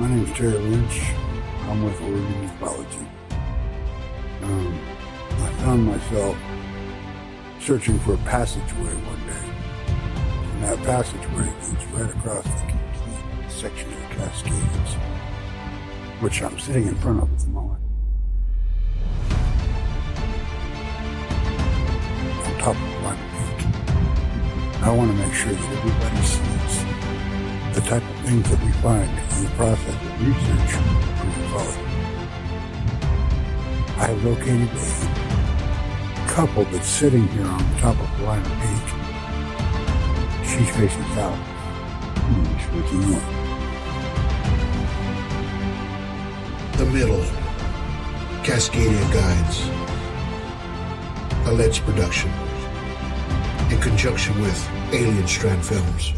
My name's Terry Lynch. I'm with Oregon Ufology. I found myself searching for a passageway one day. And that passageway leads right across the complete section of the Cascades, which I'm sitting in front of at the moment. On top of one peak. I want to make sure that everybody sees the type of things that we find in the process of research for ufology. I have located a couple that's sitting here on the top of Blind Peak. She's facing south. She's looking north. The Middle, Cascadia Guides, a Let's production, in conjunction with Alien Strand Films.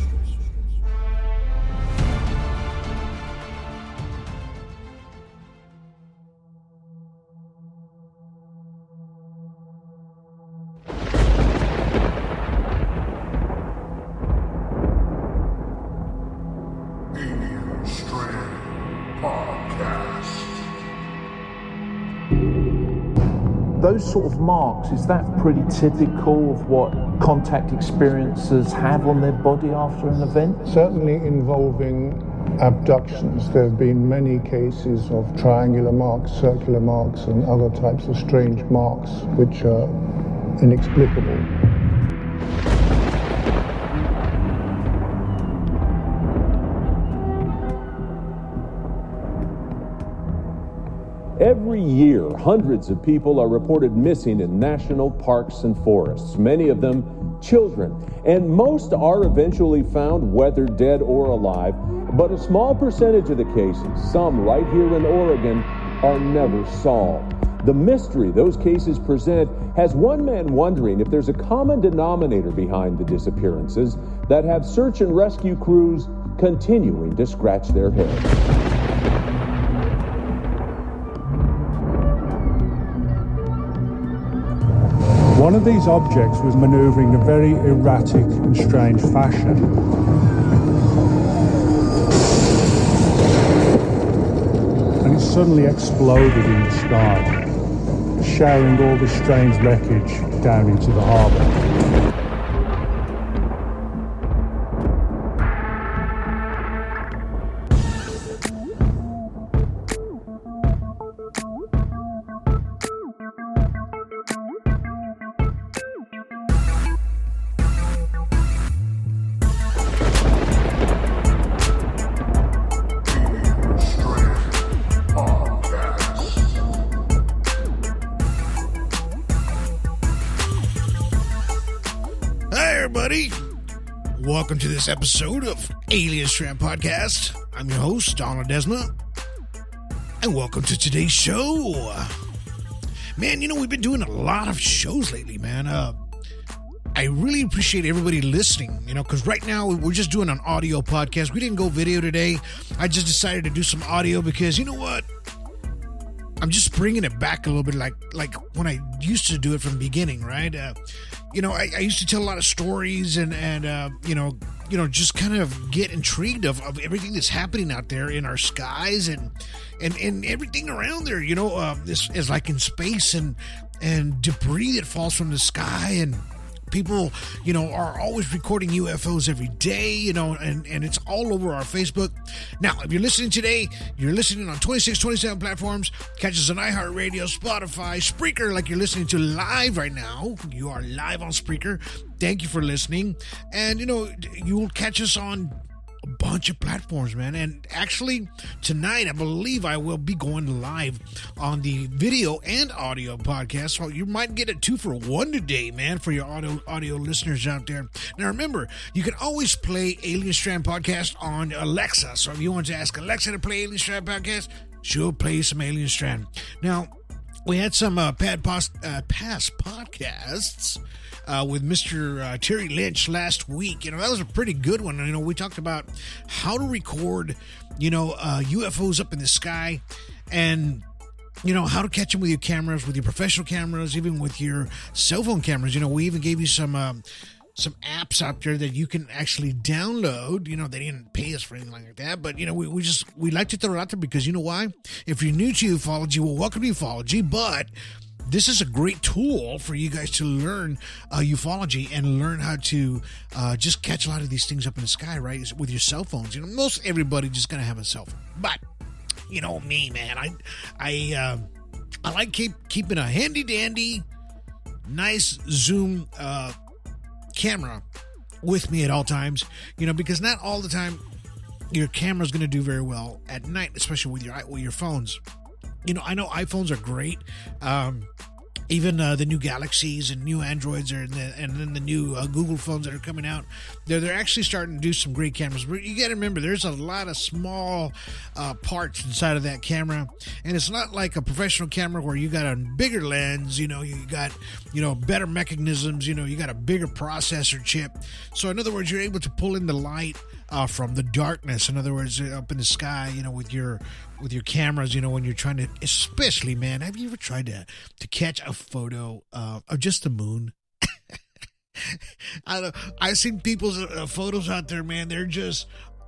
Those sort of marks, is that pretty typical of what contact experiencers have on their body after an event? Certainly involving abductions. There have been many cases of triangular marks, circular marks, and other types of strange marks which are inexplicable. Every year, hundreds of people are reported missing in national parks and forests, many of them children. And most are eventually found, whether dead or alive. But a small percentage of the cases, some right here in Oregon, are never solved. The mystery those cases present has one man wondering if there's a common denominator behind the disappearances that have search and rescue crews continuing to scratch their heads. One of these objects was maneuvering in a very erratic and strange fashion. And it suddenly exploded in the sky, showering all this strange wreckage down into the harbour. Welcome to this episode of Alien Strand Podcast. I'm your host, Donald Desma, and welcome to today's show. Man, we've been doing a lot of shows lately, man. I really appreciate everybody listening, because right now we're just doing an audio podcast. We didn't go video today. I just decided to do some audio because, you know what? I'm just bringing it back a little bit like when I used to do it from the beginning, right? I used to tell a lot of stories and just kind of get intrigued of everything that's happening out there in our skies and everything around there, this is like in space and debris that falls from the sky, and people, are always recording UFOs every day, and it's all over our Facebook. Now, if you're listening today, you're listening on 26, 27 platforms. Catch us on iHeartRadio, Spotify, Spreaker, like you're listening to live right now. You are live on Spreaker. Thank you for listening. And, you will catch us on a bunch of platforms, man. And actually, tonight, I believe I will be going live on the video and audio podcast. So you might get a 2-for-1 today, man, for your audio listeners out there. Now, remember, you can always play Alien Strand Podcast on Alexa. So if you want to ask Alexa to play Alien Strand Podcast, she'll play some Alien Strand. Now, we had some past podcasts with Mr. Terry Lynch last week. That was a pretty good one. We talked about how to record, UFOs up in the sky, and how to catch them with your cameras, with your professional cameras, even with your cell phone cameras. We even gave you some apps out there that you can actually download. They didn't pay us for anything like that, but we like to throw it out there because you know why? If you're new to ufology, well, welcome to ufology, but this is a great tool for you guys to learn ufology and learn how to just catch a lot of these things up in the sky, right? With your cell phones. Most everybody just gonna have a cell phone, but me, man, I like keeping a handy dandy, nice zoom camera with me at all times, because not all the time your camera's going to do very well at night, especially with your phones. I know iPhones are great. Even the new Galaxies and new Androids and then the new Google phones that are coming out, they're actually starting to do some great cameras. But you got to remember, there's a lot of small parts inside of that camera, and it's not like a professional camera where you got a bigger lens. You got better mechanisms. You got a bigger processor chip. So in other words, you're able to pull in the light from the darkness. In other words, up in the sky, with your cameras, when you're trying to, especially, man, have you ever tried to catch a photo of just the moon? I don't know. I've seen people's photos out there, man. They're just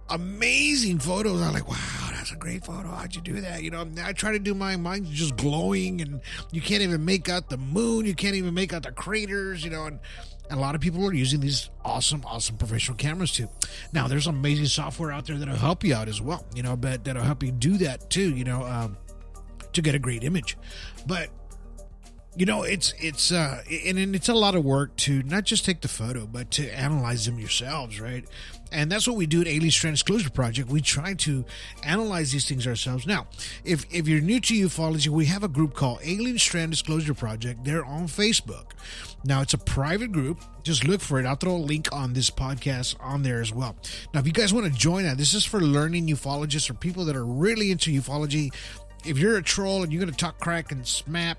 amazing photos. I'm like, wow, that's a great photo. How'd you do that? I try to do mine's just glowing, and you can't even make out the moon. You can't even make out the craters, and a lot of people are using these awesome professional cameras too. Now, there's amazing software out there that'll help you out as well, but that'll help you do that too, to get a great image. But it's a lot of work to not just take the photo, but to analyze them yourselves, right? And that's what we do at Alien Strand Disclosure Project. We try to analyze these things ourselves. Now, if you're new to ufology, we have a group called Alien Strand Disclosure Project. They're on Facebook. Now, it's a private group. Just look for it. I'll throw a link on this podcast on there as well. Now, if you guys want to join that, this is for learning ufologists or people that are really into ufology. If you're a troll and you're going to talk crack and smack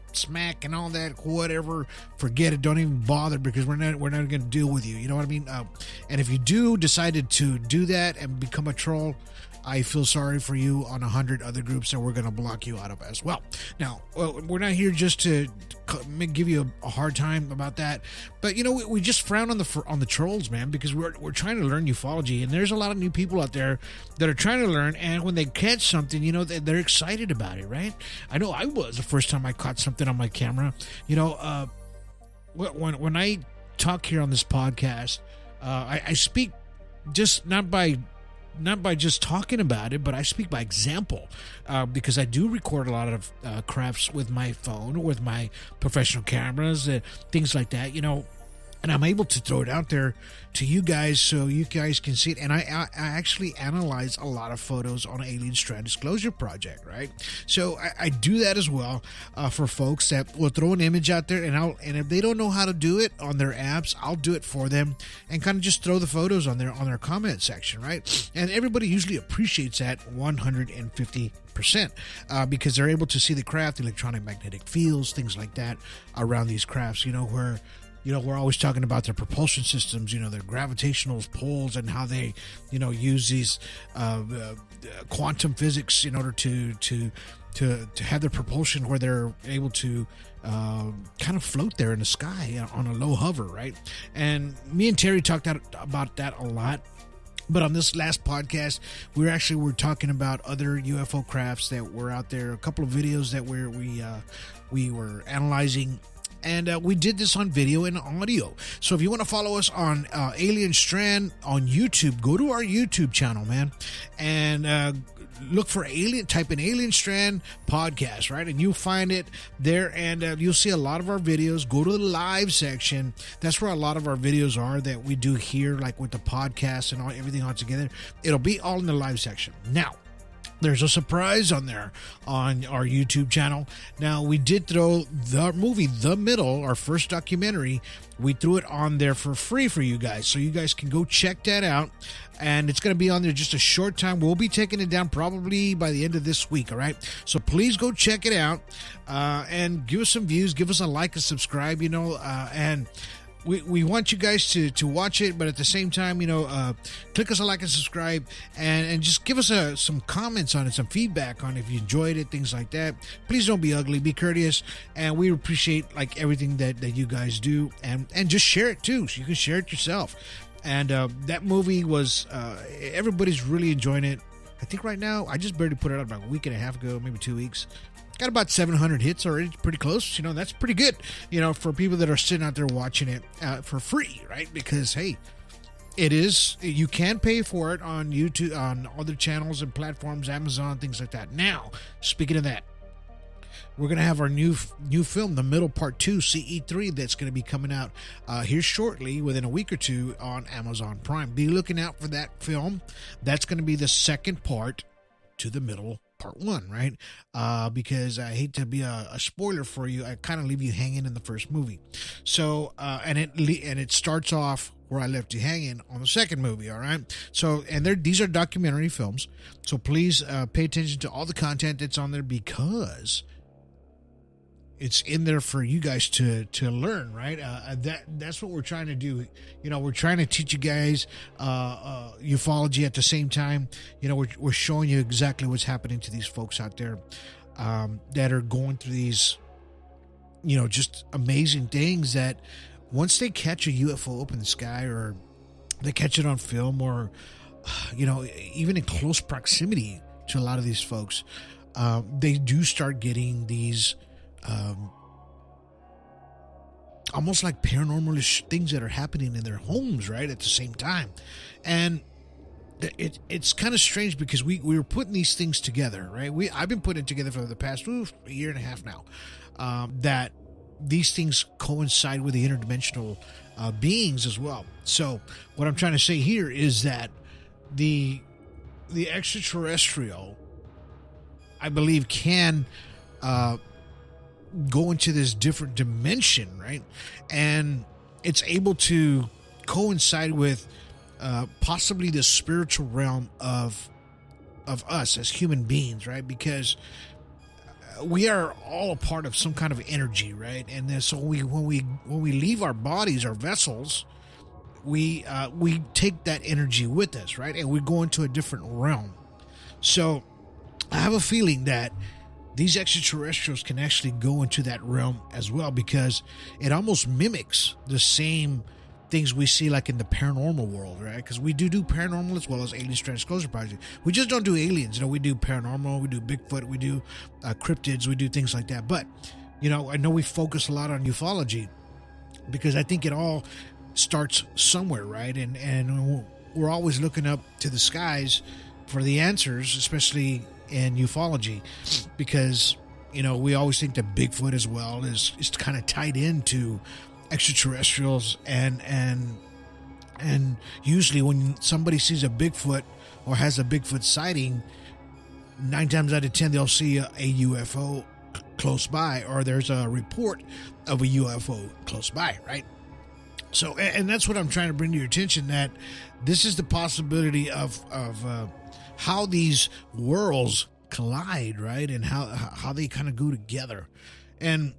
and all that, whatever, forget it. Don't even bother, because we're not going to deal with you. You know what I mean? And if you decided to do that and become a troll, I feel sorry for you on 100 other groups that we're going to block you out of as well. Now, we're not here just to give you a hard time about that, but we just frown on the trolls, man, because we're trying to learn ufology, and there's a lot of new people out there that are trying to learn, and when they catch something, they're excited about it, right? I know I was the first time I caught something on my camera. When I talk here on this podcast, I speak just not by just talking about it, but I speak by example, because I do record a lot of crafts with my phone, with my professional cameras, things like that, and I'm able to throw it out there to you guys so you guys can see it. And I actually analyze a lot of photos on Alien Strand Disclosure Project, right? So I do that as well for folks that will throw an image out there, and if they don't know how to do it on their apps, I'll do it for them and kind of just throw the photos on their comment section, right? And everybody usually appreciates that 150%, because they're able to see the craft, electronic magnetic fields, things like that around these crafts, where we're always talking about their propulsion systems, their gravitational pulls, and how they, use these quantum physics in order to have their propulsion where they're able to kind of float there in the sky on a low hover, right? And me and Terry talked about that a lot. But on this last podcast, we're talking about other UFO crafts that were out there. A couple of videos that we were analyzing. And we did this on video and audio. So if you want to follow us on Alien Strand on YouTube, go to our YouTube channel, man, and look for type in Alien Strand podcast, right? And you'll find it there, and you'll see a lot of our videos. Go to the live section. That's where a lot of our videos are that we do here, like with the podcast and everything all together. It'll be all in the live section. Now, there's a surprise on there on our YouTube channel. Now, we did throw the movie The Middle, our first documentary. We threw it on there for free for you guys, so you guys can go check that out. And it's going to be on there just a short time. We'll be taking it down probably by the end of this week, all right? So please go check it out and give us some views. Give us a like and subscribe, and we want you guys to watch it, but at the same time, click us a like and subscribe, and just give us some comments on it, some feedback on if you enjoyed it, things like that. Please don't be ugly, be courteous, and we appreciate like everything that you guys do, and just share it too, so you can share it yourself. And that movie was everybody's really enjoying it. I think right now, I just barely put it out about a week and a half ago, maybe 2 weeks. Got about 700 hits already, pretty close. That's pretty good, for people that are sitting out there watching it for free, right? Because, hey, you can pay for it on YouTube, on other channels and platforms, Amazon, things like that. Now, speaking of that, we're going to have our new film, The Middle Part 2, CE3, that's going to be coming out here shortly, within a week or two, on Amazon Prime. Be looking out for that film. That's going to be the second part to The Middle Part 1, right? Because I hate to be a spoiler for you, I kind of leave you hanging in the first movie. So, and it starts off where I left you hanging on the second movie, all right? So, and these are documentary films, so please pay attention to all the content that's on there, because it's in there for you guys to learn, right? That's what we're trying to do. We're trying to teach you guys ufology at the same time. We're showing you exactly what's happening to these folks out there that are going through these, just amazing things that once they catch a UFO up in the sky, or they catch it on film, or, even in close proximity to a lot of these folks, they do start getting these almost like paranormal-ish things that are happening in their homes, right, at the same time. And it's kind of strange, because we were putting these things together, right? I've been putting it together for the past a year and a half now, that these things coincide with the interdimensional beings as well. So what I'm trying to say here is that the extraterrestrial, I believe, can go into this different dimension, right? And it's able to coincide with possibly the spiritual realm of us as human beings, right? Because we are all a part of some kind of energy, right? And then, so when we leave our bodies, our vessels, we take that energy with us, right? And we go into a different realm. So I have a feeling that these extraterrestrials can actually go into that realm as well, because it almost mimics the same things we see like in the paranormal world, right? Because we do paranormal as well as Alien Strand Disclosure Project. We just don't do aliens. We do paranormal, we do Bigfoot, we do cryptids, we do things like that. But, I know we focus a lot on ufology, because I think it all starts somewhere, right? And we're always looking up to the skies for the answers, especially in ufology, because we always think that Bigfoot as well is kind of tied into extraterrestrials, and usually when somebody sees a Bigfoot or has a Bigfoot sighting, 9 times out of 10 they'll see a UFO close by, or there's a report of a UFO close by, right? So, and that's what I'm trying to bring to your attention, that this is the possibility of how these worlds collide, right? And how they kind of go together. And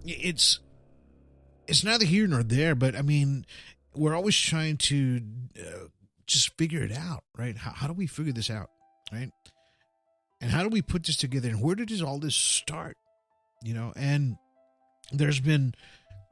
it's neither here nor there, but I mean, we're always trying to just figure it out, right? How do we figure this out, right? And how do we put this together? And where did all this start? And there's been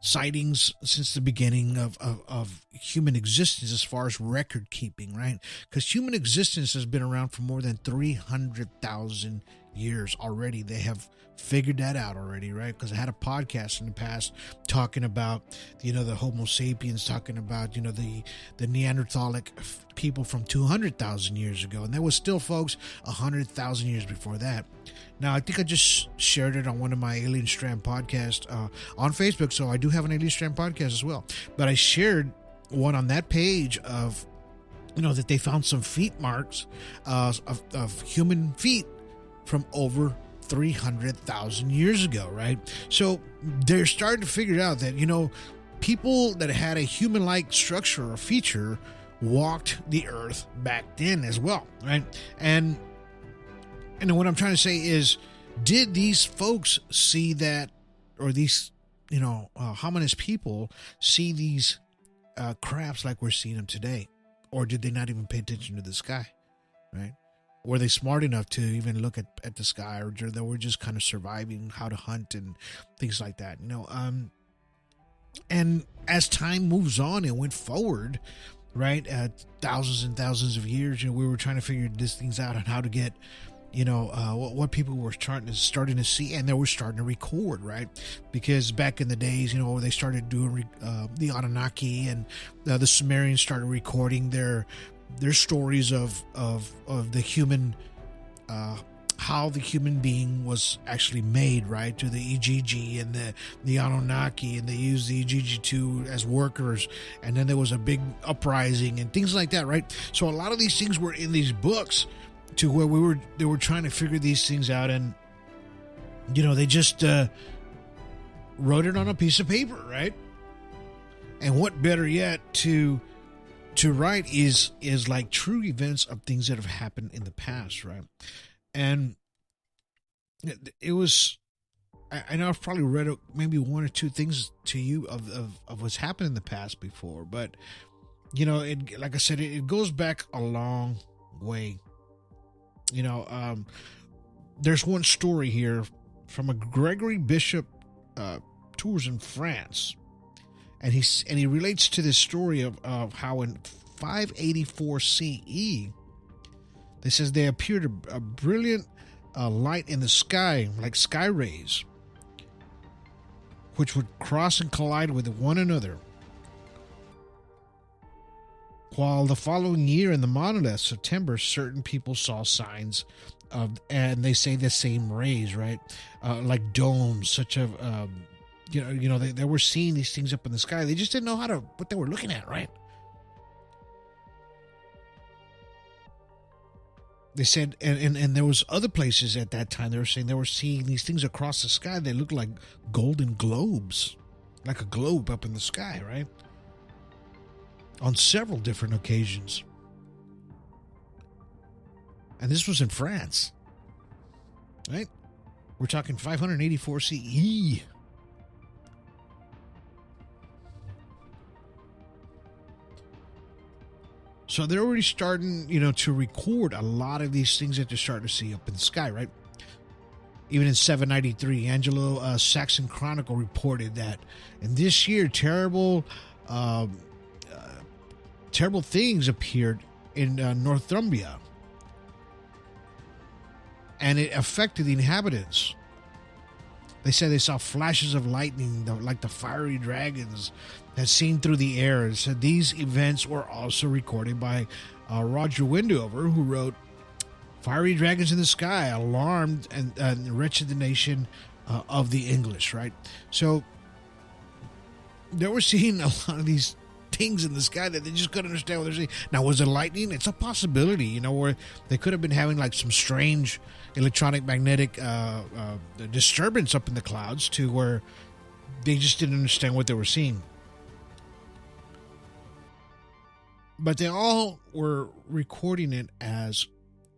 sightings since the beginning of human existence, as far as record keeping, right? Because human existence has been around for more than 300,000 years already. They have figured that out already, right? Because I had a podcast in the past talking about, the Homo sapiens, talking about, the Neanderthalic people from 200,000 years ago. And there was still folks 100,000 years before that. Now, I think I just shared it on one of my Alien Strand podcasts on Facebook. So I do have an Alien Strand podcast as well. But I shared one on that page of, that they found some feet marks of human feet from over 300,000 years ago, right? So they're starting to figure out that, people that had a human-like structure or feature walked the earth back then as well, right? And what I'm trying to say is, did these folks see that, or these hominid people see these crafts like we're seeing them today? Or did they not even pay attention to the sky, right? Were they smart enough to even look at the sky, or they were just kind of surviving how to hunt and things like that, and as time moves on and went forward, right, thousands and thousands of years, we were trying to figure these things out on how to get, what people were starting to see, and they were starting to record, right? Because back in the days, they started doing the Anunnaki, and the Sumerians started recording their stories of the human, how the human being was actually made, right? To the Ijiji and the Anunnaki, and they used the Ijiji as workers, and then there was a big uprising and things like that, right? So a lot of these things were in these books, to where they were trying to figure these things out, and they just wrote it on a piece of paper, right? And what better yet to write is like true events of things that have happened in the past, right? And it was, I know I've probably read maybe one or two things to you of what's happened in the past before, but like I said, it goes back a long way. There's one story here from a Gregory Bishop tours in France, and he relates to this story of how in 584 CE, they says they appeared a brilliant light in the sky, like sky rays, which would cross and collide with one another. While the following year in the monolith, September, certain people saw signs of, and they say the same rays, right? Like domes, such of, they were seeing these things up in the sky. They just didn't know what they were looking at, right? They said, and there was other places at that time, they were saying they were seeing these things across the sky. They looked like golden globes, like a globe up in the sky, right? On several different occasions. And this was in France, right? We're talking 584 CE. So they're already starting, to record a lot of these things that they're starting to see up in the sky, right? Even in 793, Anglo Saxon Chronicle reported that in this year, terrible things appeared in Northumbria, and it affected the inhabitants. They said they saw flashes of lightning, like the fiery dragons that seen through the air. It said these events were also recorded by Roger Wendover, who wrote, "Fiery dragons in the sky alarmed and wretched the nation of the English," right? So they were seeing a lot of these things in the sky that they just couldn't understand what they're seeing. Now, was it lightning? It's a possibility, where they could have been having like some strange electronic magnetic disturbance up in the clouds, to where they just didn't understand what they were seeing. But they all were recording it as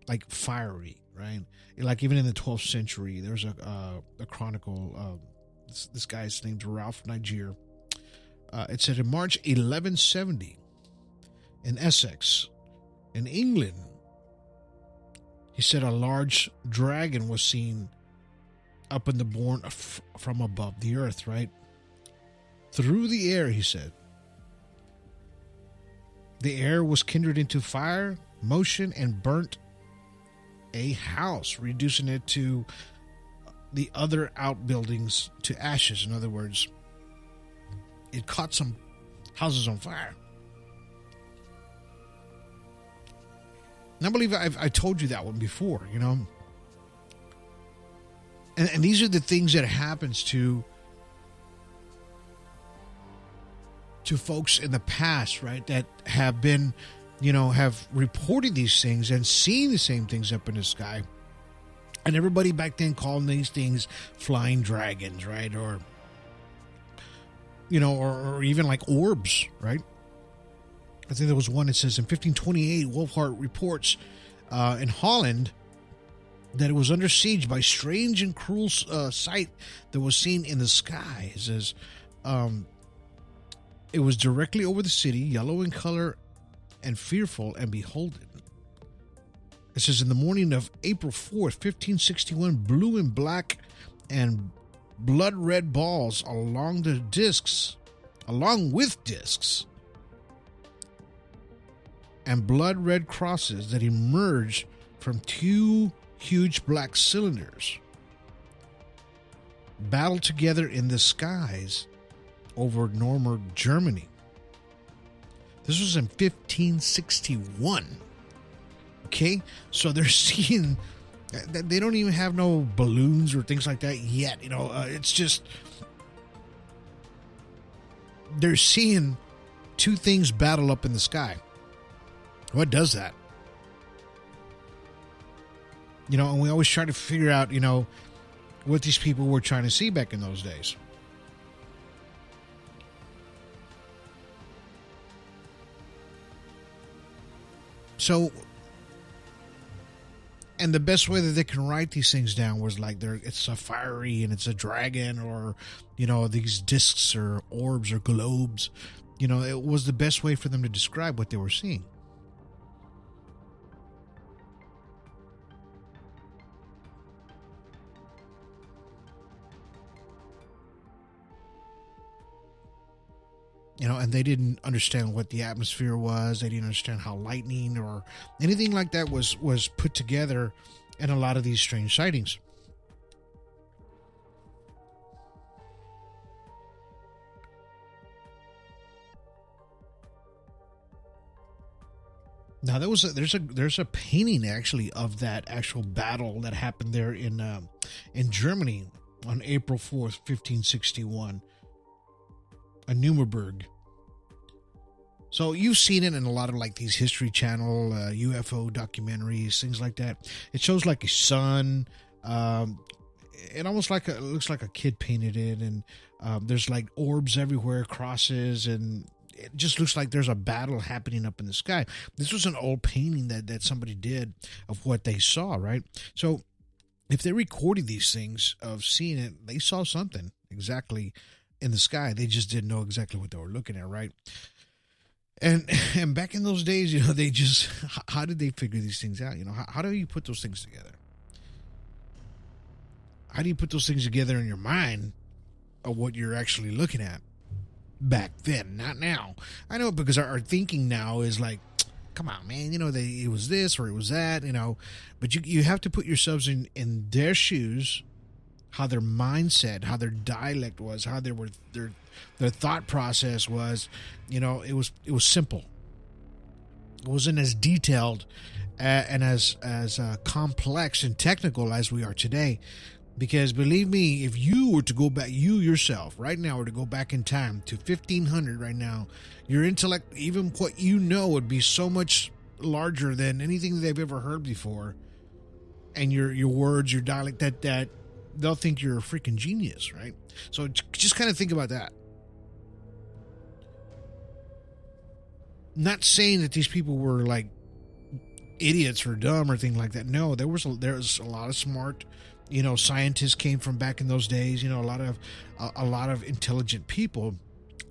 like fiery, right? Like even in the 12th century, there's a chronicle. This guy's name's Ralph Niger. It said in March 1170, in Essex, in England, he said a large dragon was seen up in the bourne from above the earth, right? Through the air, he said. The air was kindled into fire, motion, and burnt a house, reducing it to the other outbuildings to ashes. In other words, it caught some houses on fire. And I believe I told you that one before, And these are the things that happens to folks in the past, right? That have been, have reported these things and seen the same things up in the sky. And everybody back then called these things flying dragons, right? Or, or even like orbs, right? I think there was one that says in 1528, Wolfhart reports in Holland that it was under siege by strange and cruel sight that was seen in the sky. It says, it was directly over the city, yellow in color and fearful and beholden. It says, in the morning of April 4th, 1561, blue and black and blood red balls along with discs, and blood red crosses that emerged from two huge black cylinders battled together in the skies over Normandy, Germany. This was in 1561. Okay, so they're seeing, they don't even have no balloons or things like that yet. You know, it's just, they're seeing two things battle up in the sky. What does that? You know, and we always try to figure out, you know, what these people were trying to see back in those days. So, and the best way that they can write these things down was like it's a fiery and it's a dragon, or, you know, these discs or orbs or globes. You know, it was the best way for them to describe what they were seeing. You know, and they didn't understand what the atmosphere was. They didn't understand how lightning or anything like that was put together in a lot of these strange sightings. Now there's a painting actually of that actual battle that happened there in Germany on April 4th, 1561. Nuremberg. So you've seen it in a lot of like these History Channel, UFO documentaries, things like that. It shows like a sun. It almost it looks like a kid painted it, and there's like orbs everywhere, crosses, and it just looks like there's a battle happening up in the sky. This was an old painting that somebody did of what they saw, right? So if they recorded these things of seeing it, they saw something exactly in the sky. They just didn't know exactly what they were looking at, right? And back in those days, you know, they just, how did they figure these things out? You know, how do you put those things together? How do you put those things together in your mind of what you're actually looking at back then, not now? I know, because our thinking now is like, come on, man, you know, it was this or it was that, you know, but you have to put yourselves in their shoes, how their mindset, how their dialect was, how their thought process was. You know, it was simple. It wasn't as detailed and as complex and technical as we are today. Because believe me, if you were to go back, you yourself right now were to go back in time to 1500 right now, your intellect, even what you know, would be so much larger than anything that they've ever heard before. And your words, your dialect, that they'll think you're a freaking genius, right? So just kind of think about that. Not saying that these people were like idiots or dumb or anything like that. No, there was a lot of smart, you know, scientists came from back in those days. You know, a lot of intelligent people.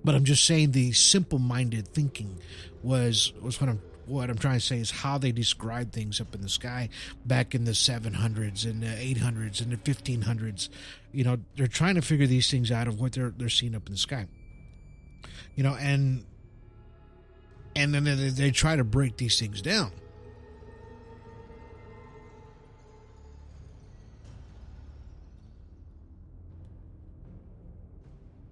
But I'm just saying the simple-minded thinking was what I'm trying to say is how they describe things up in the sky back in the 700s and the 800s and the 1500s. You know, they're trying to figure these things out of what they're seeing up in the sky. You know, and then they try to break these things down.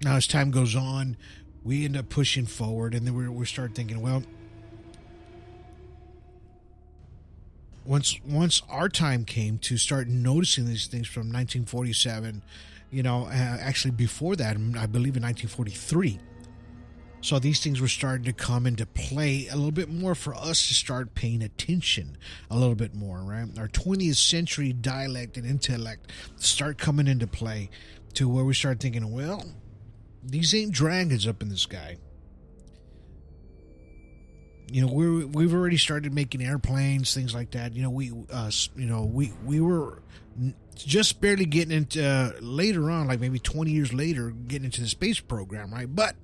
Now, as time goes on, we end up pushing forward, and then we start thinking, well, once our time came to start noticing these things from 1947, you know, actually before that, I believe in 1943. So these things were starting to come into play a little bit more for us to start paying attention a little bit more, right? Our 20th century dialect and intellect start coming into play to where we start thinking, well, these ain't dragons up in the sky. we've already started making airplanes, things like that. We were just barely getting into later on, like maybe 20 years later, getting into the space program, right? But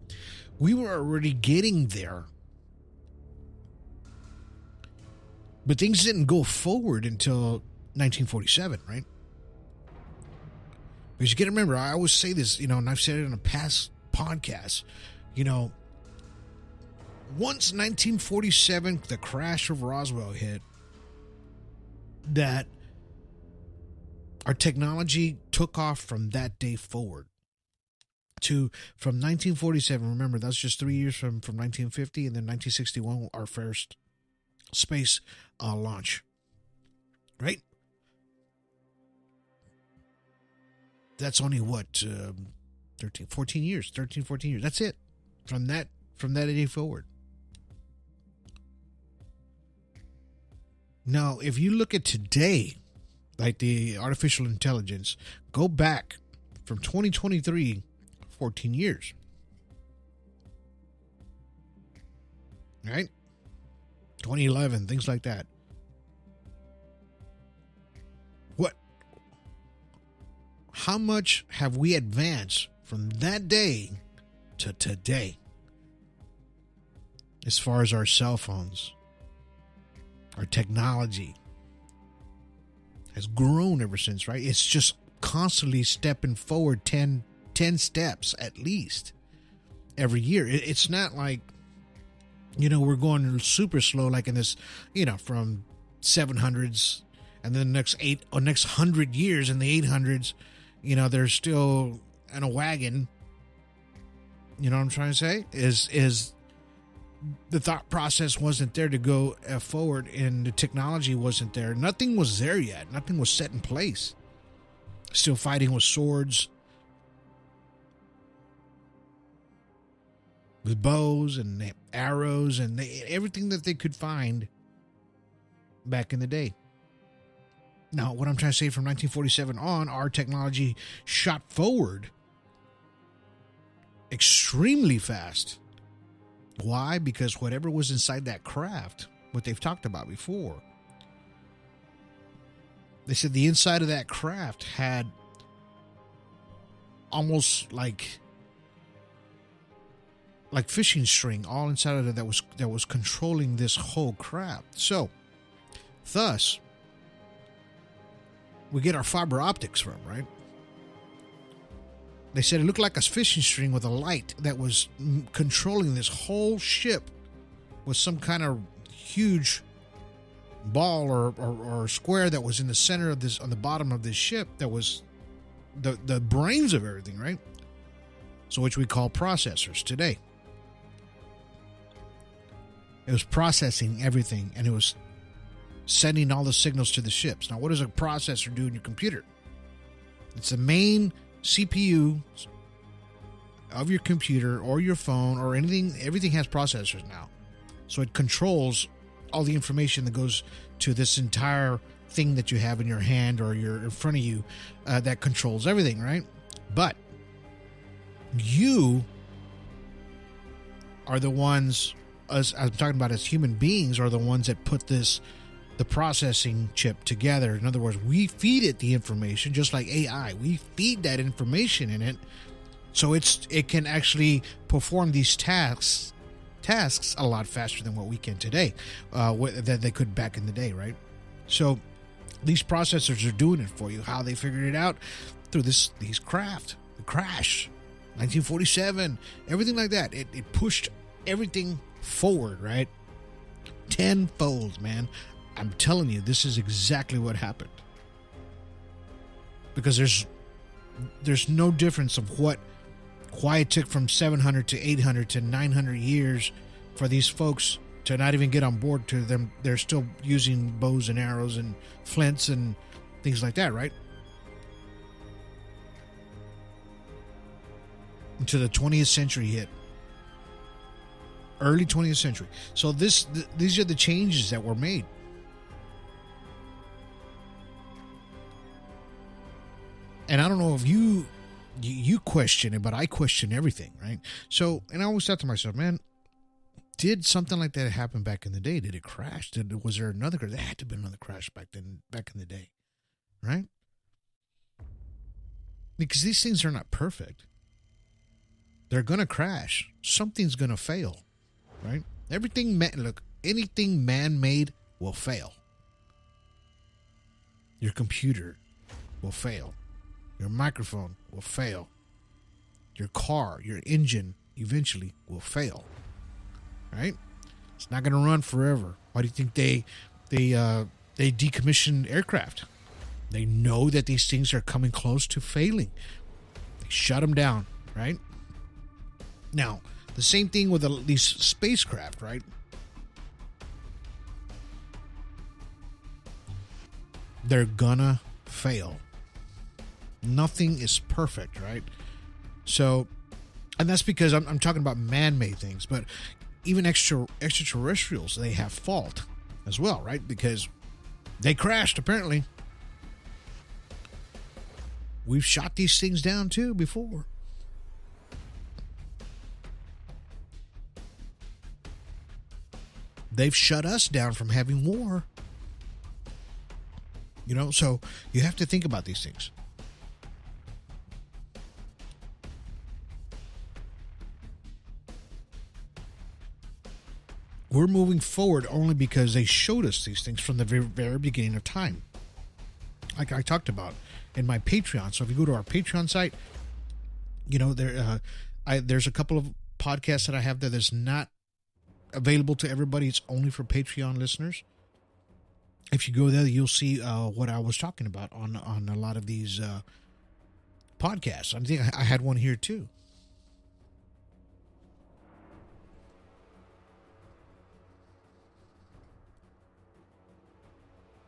we were already getting there. But things didn't go forward until 1947, right? Because you got to remember, I always say this, and I've said it in a past podcast, once 1947, the crash of Roswell hit, that our technology took off from that day forward. From 1947, remember, that's just 3 years from 1950, and then 1961, our first space launch, right? That's only what 14 years. That's it. From that day forward. Now, if you look at today, like the artificial intelligence, go back from 2023, 14 years. Right? 2011, things like that. How much have we advanced from that day to today? As far as our cell phones, our technology has grown ever since, right? It's just constantly stepping forward 10 steps at least every year. It's not like, we're going super slow, like in this, from 700s and then next 100 years in the 800s, they're still in a wagon. You know what I'm trying to say? Is the thought process wasn't there to go forward, and the technology wasn't there. Nothing was there yet. Nothing was set in place. Still fighting with swords, with bows and arrows and everything that they could find back in the day. Now, what I'm trying to say, from 1947 on, our technology shot forward extremely fast. Why? Because whatever was inside that craft, what they've talked about before, they said the inside of that craft had almost like fishing string all inside of it that was controlling this whole craft. So, thus, we get our fiber optics from, right? They said it looked like a fishing string with a light that was controlling this whole ship with some kind of huge ball or square that was in the center of this, on the bottom of this ship, that was the brains of everything, right? So, which we call processors today. It was processing everything, and it was sending all the signals to the ships. Now, what does a processor do in your computer? It's the main CPU of your computer or your phone or anything. Everything has processors now. So it controls all the information that goes to this entire thing that you have in your hand or in front of you, that controls everything, right? But you are the ones, as I'm talking about as human beings, are the ones that put the processing chip together. In other words, we feed it the information, just like AI. We feed that information in it, so it can actually perform these tasks a lot faster than what we can today, that they could back in the day, right? So these processors are doing it for you. How they figured it out? Through the crash, 1947, everything like that. It pushed everything forward, right? Tenfold, man. I'm telling you, this is exactly what happened. Because there's no difference of why it took from 700 to 800 to 900 years for these folks to not even get on board to them. They're still using bows and arrows and flints and things like that, right? Until the 20th century hit. Early 20th century. So these are the changes that were made. And I don't know if you question it, but I question everything, right? So, and I always thought to myself, man, did something like that happen back in the day? Did it crash? Was there another crash? There had to be another crash back in the day, right? Because these things are not perfect. They're going to crash. Something's going to fail, right? Anything man-made will fail. Your computer will fail. Your microphone will fail. Your car, your engine eventually will fail, right? It's not going to run forever. Why do you think they decommission aircraft? They know that these things are coming close to failing. They shut them down, right? Now, the same thing with these spacecraft, right? They're gonna fail. Nothing is perfect, right? So, and that's because I'm talking about man-made things, but even extraterrestrials, they have fault as well, right? Because they crashed, apparently. We've shot these things down too before. They've shut us down from having war. You know, so you have to think about these things. We're moving forward only because they showed us these things from the very, very beginning of time. Like I talked about in my Patreon. So if you go to our Patreon site, you know, there's a couple of podcasts that I have that's not available to everybody. It's only for Patreon listeners. If you go there, you'll see what I was talking about on a lot of these podcasts. I think I had one here too.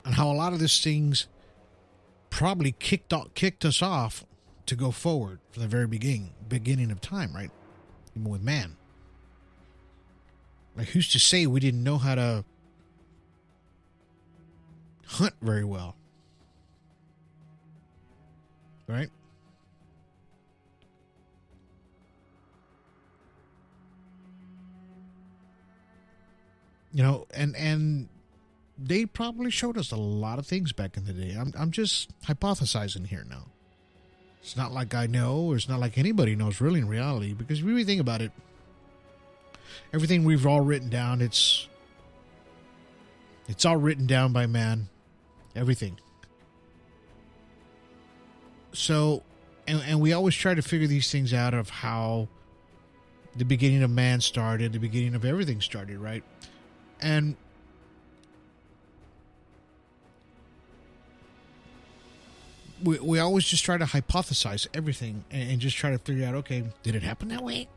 And how a lot of these things probably kicked us off to go forward from the very beginning of time, right? Even with man. Like, who's to say we didn't know how to hunt very well? Right? You know, and they probably showed us a lot of things back in the day. I'm just hypothesizing here now. It's not like I know, or it's not like anybody knows really in reality, because if you really think about it, everything we've all written down, it's all written down by man. Everything. So, and we always try to figure these things out of how the beginning of man started, the beginning of everything started, right? And we always just try to hypothesize everything and just try to figure out, okay, did it happen that way?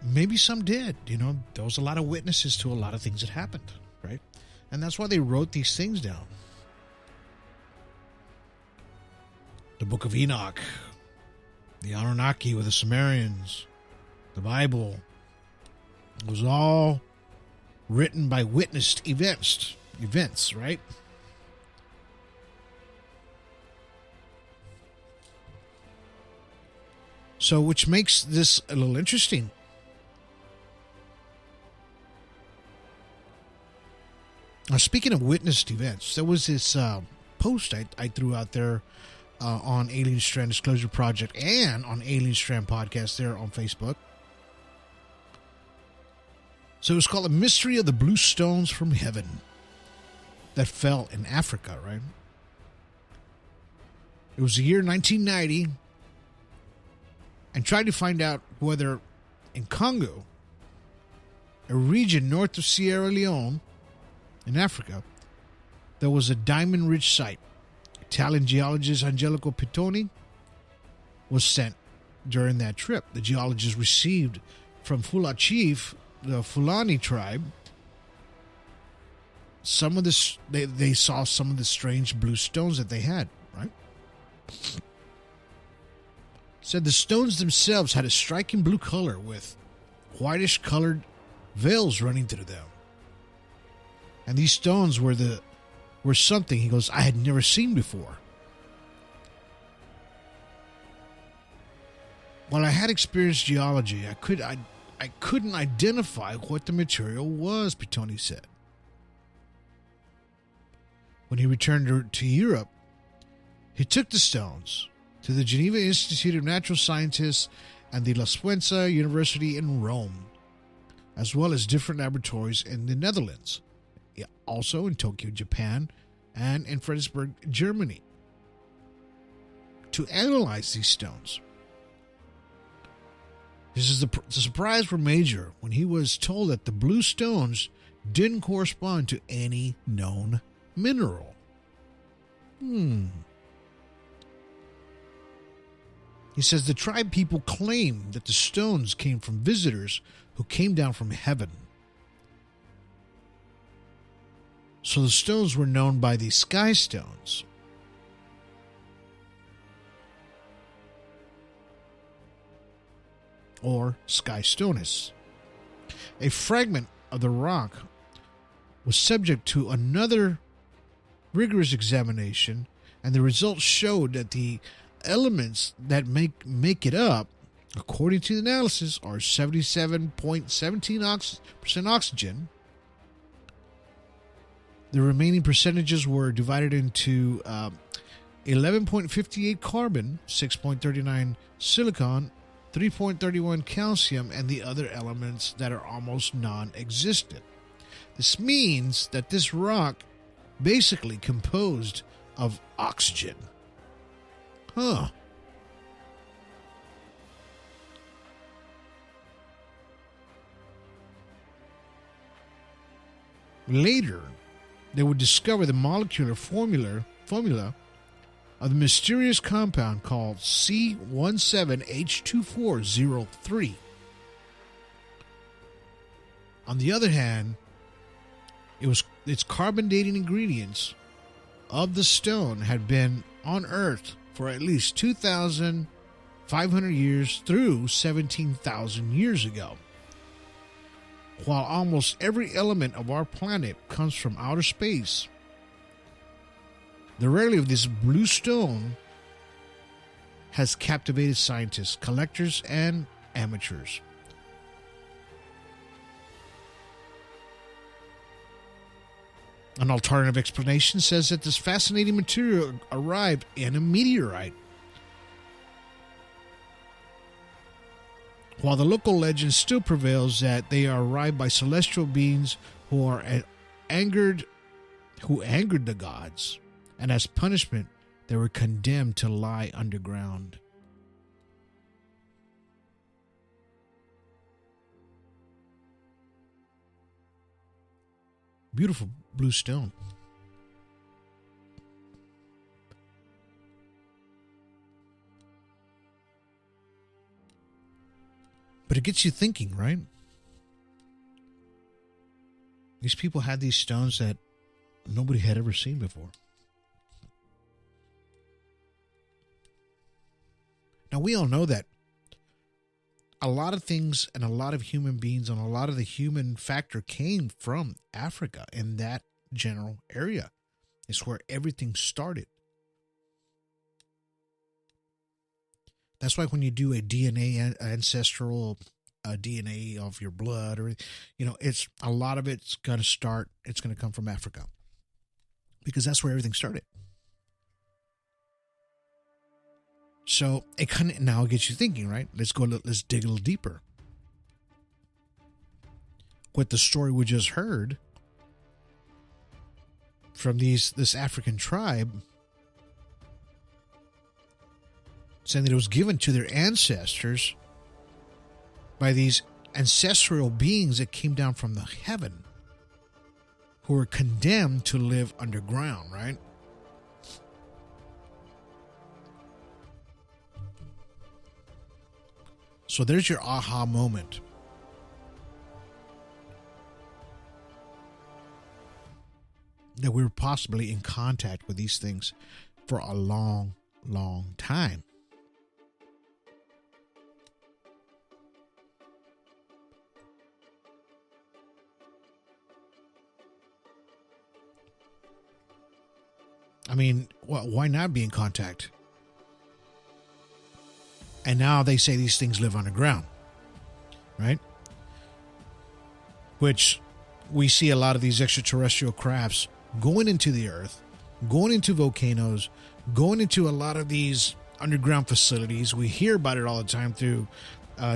Maybe some did. You know, there was a lot of witnesses to a lot of things that happened, right? And that's why they wrote these things down. The Book of Enoch, the Anunnaki with the Sumerians, the Bible. It was all written by witnessed events, right? So, which makes this a little interesting. Now, speaking of witnessed events, there was this post I threw out there on Alien Strand Disclosure Project and on Alien Strand Podcast there on Facebook. So it was called The Mystery of the Blue Stones from Heaven that fell in Africa, right? It was the year 1990, and tried to find out whether in Congo, a region north of Sierra Leone in Africa, there was a diamond-rich site. Italian geologist Angelico Pittoni was sent during that trip. The geologist received from Fula Chief, the Fulani tribe, some of this. They saw some of the strange blue stones that they had, right? Said the stones themselves had a striking blue color with whitish colored veils running through them. And these stones were something, he goes, I had never seen before. While I had experienced geology, I I couldn't identify what the material was, Pittoni said. When he returned to Europe, he took the stones to the Geneva Institute of Natural Sciences and the La Sapienza University in Rome, as well as different laboratories in the Netherlands, also in Tokyo, Japan, and in Fredericksburg, Germany, to analyze these stones. The surprise were major when he was told that the blue stones didn't correspond to any known mineral. He says the tribe people claim that the stones came from visitors who came down from heaven. So the stones were known by the sky stones. Or sky stones. A fragment of the rock was subject to another rigorous examination, and the results showed that the elements that make it up, according to the analysis, are 77.17% oxygen. The remaining percentages were divided into 11.58 carbon, 6.39 silicon, 3.31 calcium, and the other elements that are almost non-existent. This means that this rock basically composed of oxygen. Later, they would discover the molecular formula of the mysterious compound called C17H2403. On the other hand, its carbon dating ingredients of the stone had been on Earth for at least 2,500 years through 17,000 years ago. While almost every element of our planet comes from outer space, the rarity of this blue stone has captivated scientists, collectors, and amateurs. An alternative explanation says that this fascinating material arrived in a meteorite, while the local legend still prevails that they are arrived by celestial beings who angered the gods, and as punishment they were condemned to lie underground. Beautiful blue stone. But it gets you thinking, right? These people had these stones that nobody had ever seen before. Now, we all know that a lot of things and a lot of human beings and a lot of the human factor came from Africa, in that general area. It's where everything started. That's why when you do a DNA ancestral DNA of your blood, or it's a lot of it's going to come from Africa, because that's where everything started. So it kind of now gets you thinking, right? Let's dig a little deeper. What the story we just heard from this African tribe, saying that it was given to their ancestors by these ancestral beings that came down from the heaven, who were condemned to live underground, right? So there's your aha moment. That we were possibly in contact with these things for a long, long time. I mean, why not be in contact? And now they say these things live underground, right? which we see a lot of these extraterrestrial crafts going into the earth, going into volcanoes, going into a lot of these underground facilities. We hear about it all the time through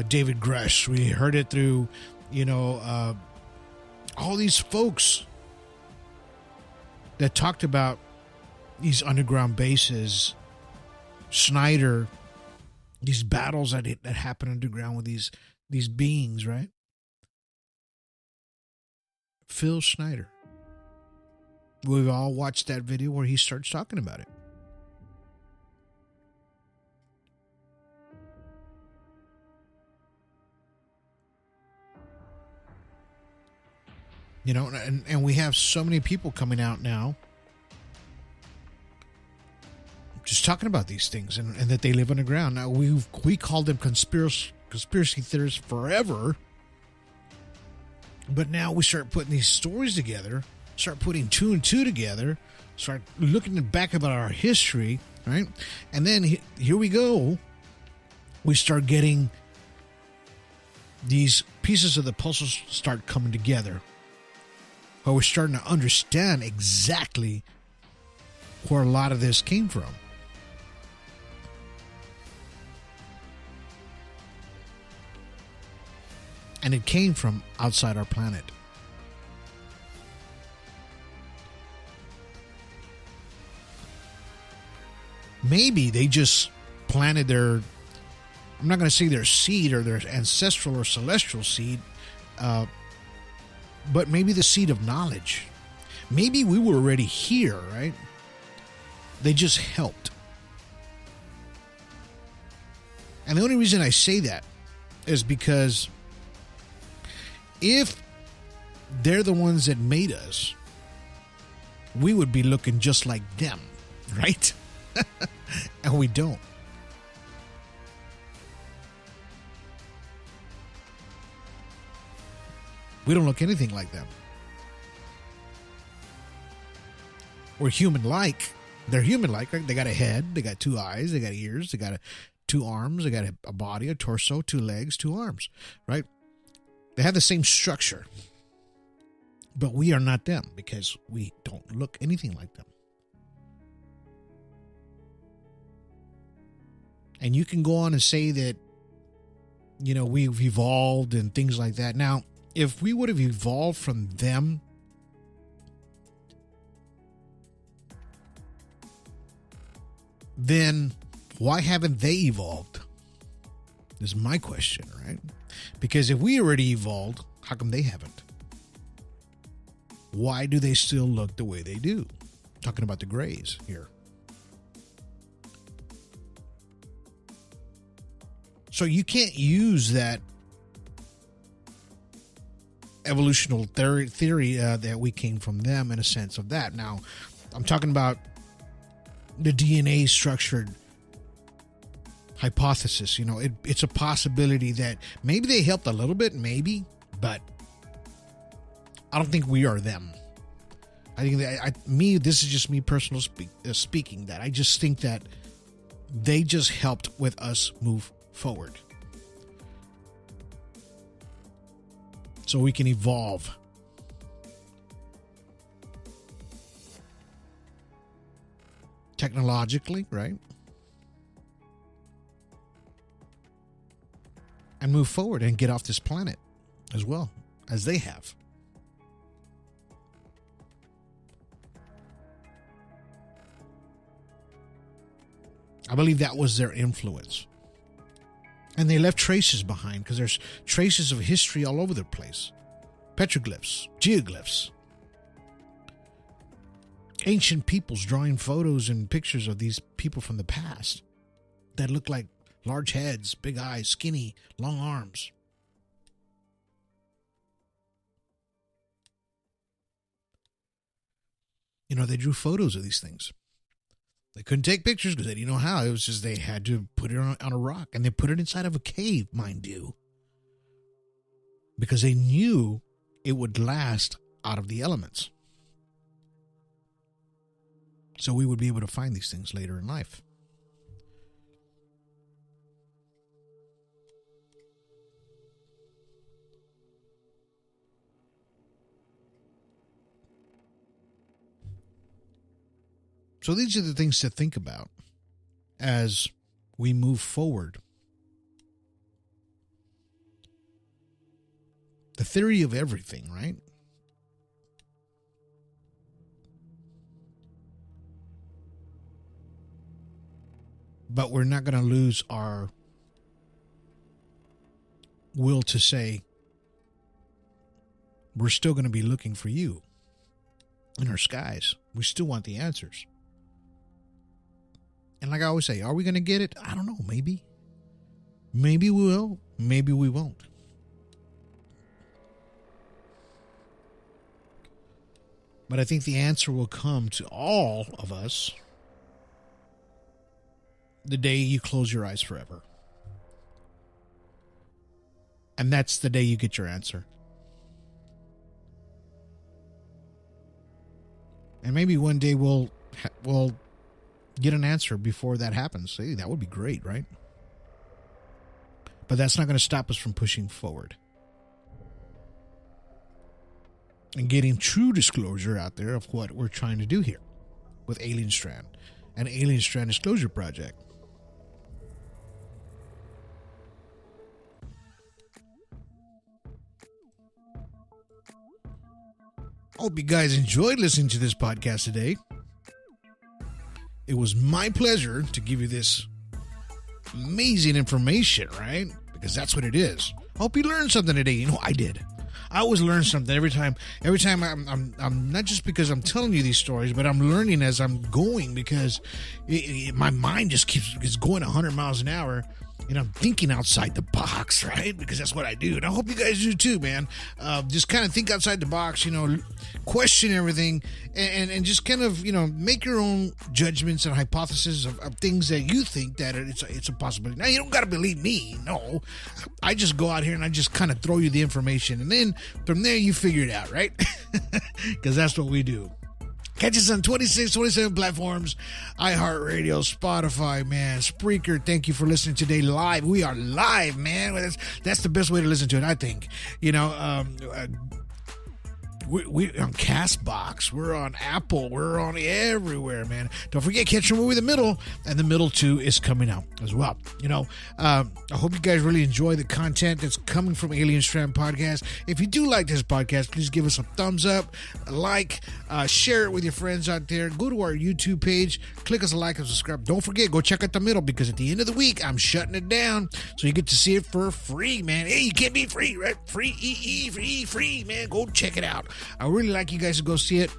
David Grush. We heard it through, all these folks that talked about these underground bases, Schneider, these battles that happen underground with these beings, right? Phil Schneider. We've all watched that video where he starts talking about it. And we have so many people coming out now just talking about these things and that they live underground. Now, we called them conspiracy theorists forever. But now we start putting these stories together, start putting two and two together, start looking back about our history, right? And then here we go. We start getting these pieces of the puzzle start coming together. But we're starting to understand exactly where a lot of this came from. And it came from outside our planet. Maybe they just planted I'm not going to say their seed or their ancestral or celestial seed, but maybe the seed of knowledge. Maybe we were already here, right? They just helped. And the only reason I say that is because if they're the ones that made us, we would be looking just like them, right? And we don't. We don't look anything like them. We're human-like. They're human-like, right? They got a head, they got two eyes, they got ears, they got two arms, they got a body, a torso, two legs, two arms, right? They have the same structure. But we are not them because we don't look anything like them. And you can go on and say that, we've evolved and things like that. Now, if we would have evolved from them, then why haven't they evolved? Is my question, right? Because if we already evolved, how come they haven't? Why do they still look the way they do? Talking about the Greys here. So you can't use that evolutional theory that we came from them in a sense of that. Now, I'm talking about the DNA structured hypothesis. It's a possibility that maybe they helped a little bit, maybe, but I don't think we are them. I think that this is just me personal speaking, that I just think that they just helped with us move forward. So we can evolve. Technologically, right? And move forward and get off this planet as well as they have. I believe that was their influence. And they left traces behind because there's traces of history all over the place. Petroglyphs, geoglyphs. Ancient peoples drawing photos and pictures of these people from the past that look like large heads, big eyes, skinny, long arms. They drew photos of these things. They couldn't take pictures because they didn't know how. It was just they had to put it on a rock. And they put it inside of a cave, mind you. Because they knew it would last out of the elements. So we would be able to find these things later in life. So these are the things to think about as we move forward. The theory of everything, right? But we're not going to lose our will to say, we're still going to be looking for you in our skies. We still want the answers. And like I always say, are we going to get it? I don't know. Maybe. Maybe we will. Maybe we won't. But I think the answer will come to all of us the day you close your eyes forever. And that's the day you get your answer. And maybe one day we'll get an answer before that happens. Hey, that would be great, right? But that's not going to stop us from pushing forward and getting true disclosure out there of what we're trying to do here with Alien Strand and Alien Strand Disclosure Project. Hope you guys enjoyed listening to this podcast today. It was my pleasure to give you this amazing information, right? Because that's what it is. Hope you learned something today. You know, I did. I always learn something every time. Every time I'm not just because I'm telling you these stories, but I'm learning as I'm going, because my mind just is going 100 miles an hour. And I'm thinking outside the box, right? Because that's what I do. And I hope you guys do too, man. Just kind of think outside the box, question everything, and just kind of, make your own judgments and hypotheses of things that you think that it's a possibility. Now, you don't got to believe me. No. I just go out here and I just kind of throw you the information. And then from there, you figure it out, right? Because that's what we do. Catch us on 26, 27 platforms, iHeartRadio, Spotify, man, Spreaker. Thank you for listening today live. We are live, man. That's the best way to listen to it, I think. We're on CastBox. We're on Apple. We're on everywhere, man. Don't forget, catch your movie The Middle, and The Middle 2 is coming out as well. I hope you guys really enjoy the content that's coming from Alien Strand Podcast. If you do like this podcast, please give us a thumbs up, a like, share it with your friends out there. Go to our YouTube page, click us a like and subscribe. Don't forget, go check out The Middle, because at the end of the week, I'm shutting it down, so you get to see it for free, man. Hey, you can't be free, right? Free, man. Go check it out. I really like you guys to go see it.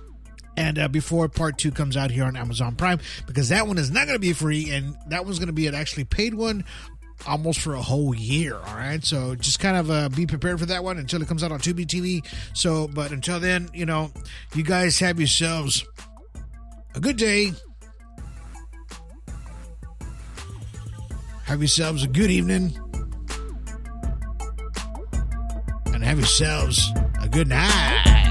And before part 2 comes out here on Amazon Prime, because that one is not going to be free, and that one's going to be an actually paid one almost for a whole year. All right. So just kind of be prepared for that one until it comes out on Tubi TV. So, but until then, you guys have yourselves a good day. Have yourselves a good evening. And have yourselves a good night.